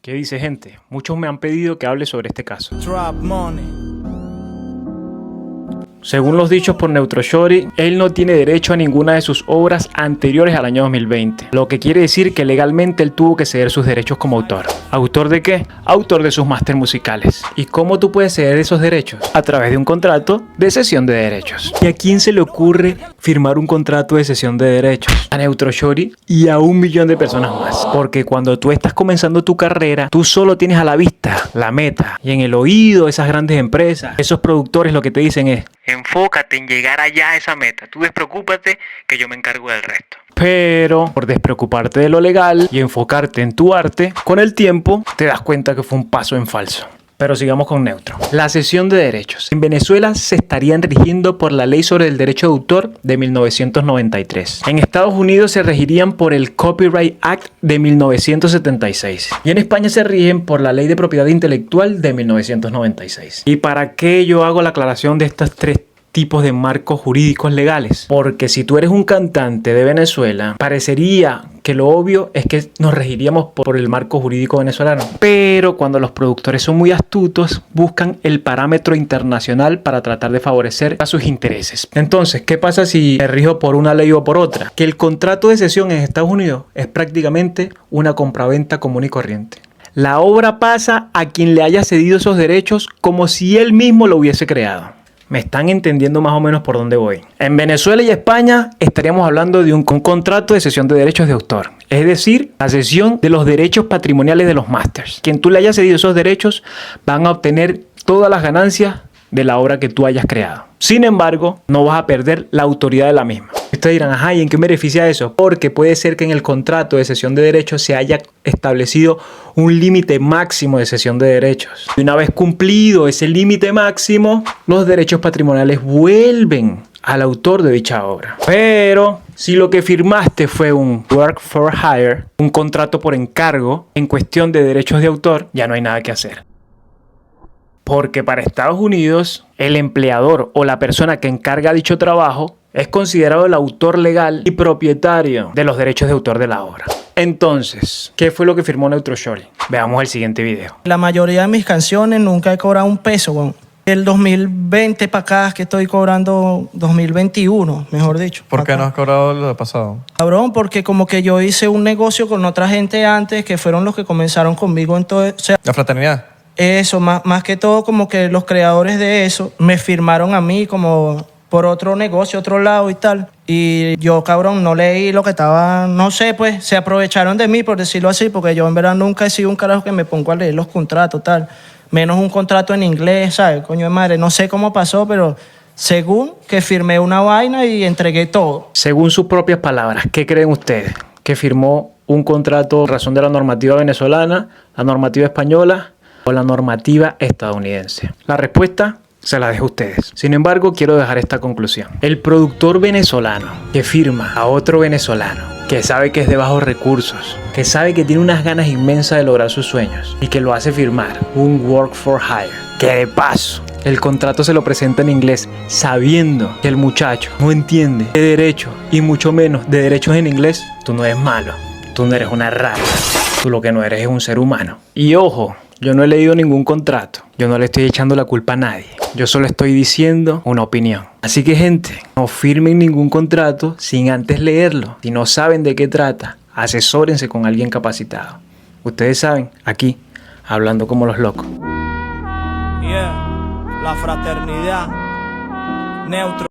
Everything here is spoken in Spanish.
¿Qué dice, gente? Muchos me han pedido que hable sobre este caso. Trap money. Según los dichos por Neutroshori, él no tiene derecho a ninguna de sus obras anteriores al año 2020, lo que quiere decir que legalmente él tuvo que ceder sus derechos como autor. ¿Autor de qué? Autor de sus máster musicales. ¿Y cómo tú puedes ceder esos derechos? A través de un contrato de cesión de derechos. ¿Y a quién se le ocurre firmar un contrato de cesión de derechos? A Neutroshori y a 1 millón de personas más. Porque cuando tú estás comenzando tu carrera, tú solo tienes a la vista la meta y en el oído esas grandes empresas, esos productores lo que te dicen es: enfócate en llegar allá a esa meta. Tú despreocúpate que yo me encargo del resto. Pero por despreocuparte de lo legal y enfocarte en tu arte, con el tiempo te das cuenta que fue un paso en falso. Pero sigamos con Neutro. La cesión de derechos. En Venezuela se estarían rigiendo por la Ley sobre el Derecho de Autor de 1993. En Estados Unidos se regirían por el Copyright Act de 1976. Y en España se rigen por la Ley de Propiedad Intelectual de 1996. ¿Y para qué yo hago la aclaración de estas tres tipos de marcos jurídicos legales? Porque si tú eres un cantante de Venezuela, parecería que lo obvio es que nos regiríamos por el marco jurídico venezolano. Pero cuando los productores son muy astutos, buscan el parámetro internacional para tratar de favorecer a sus intereses. Entonces, ¿qué pasa si me rijo por una ley o por otra? Que el contrato de cesión en Estados Unidos es prácticamente una compraventa común y corriente. La obra pasa a quien le haya cedido esos derechos como si él mismo lo hubiese creado. Me están entendiendo más o menos por dónde voy. En Venezuela y España estaríamos hablando de un contrato de cesión de derechos de autor. Es decir, la cesión de los derechos patrimoniales de los másters. Quien tú le hayas cedido esos derechos van a obtener todas las ganancias de la obra que tú hayas creado. Sin embargo, no vas a perder la autoridad de la misma. Ustedes dirán, ajá, ¿y en qué beneficia eso? Porque puede ser que en el contrato de cesión de derechos se haya establecido un límite máximo de cesión de derechos. Y una vez cumplido ese límite máximo, los derechos patrimoniales vuelven al autor de dicha obra. Pero si lo que firmaste fue un work for hire, un contrato por encargo, en cuestión de derechos de autor, ya no hay nada que hacer. Porque para Estados Unidos, el empleador o la persona que encarga dicho trabajo es considerado el autor legal y propietario de los derechos de autor de la obra. Entonces, ¿qué fue lo que firmó Neutroshori? Veamos el siguiente video. La mayoría de mis canciones nunca he cobrado un peso, weón. El 2020 para acá es que estoy cobrando 2021, mejor dicho. ¿Por qué no has cobrado lo pasado? Cabrón, porque como que yo hice un negocio con otra gente antes que fueron los que comenzaron conmigo en todo, o sea, ¿La fraternidad? eso, más que todo como que los creadores de eso me firmaron a mí como por otro negocio, otro lado y tal. Y yo, cabrón, no leí lo que estaba, no sé, pues se aprovecharon de mí, por decirlo así, porque yo en verdad nunca he sido un carajo que me pongo a leer los contratos, tal. Menos un contrato en inglés, ¿sabes? Coño de madre, no sé cómo pasó, pero según que firmé una vaina y entregué todo. Según sus propias palabras, ¿qué creen ustedes? ¿Que firmó un contrato en razón de la normativa venezolana, la normativa española o la normativa estadounidense? La respuesta se la dejo a ustedes. Sin embargo, quiero dejar esta conclusión. El productor venezolano que firma a otro venezolano, que sabe que es de bajos recursos, que sabe que tiene unas ganas inmensas de lograr sus sueños y que lo hace firmar un work for hire, que de paso el contrato se lo presenta en inglés, sabiendo que el muchacho no entiende de derecho y mucho menos de derechos en inglés, tú no eres malo, tú no eres una rata, tú lo que no eres es un ser humano. Y ojo, yo no he leído ningún contrato, yo no le estoy echando la culpa a nadie, yo solo estoy diciendo una opinión. Así que, gente, no firmen ningún contrato sin antes leerlo. Si no saben de qué trata, asesórense con alguien capacitado. Ustedes saben, aquí, hablando como los locos. Yeah, la fraternidad, Neutro.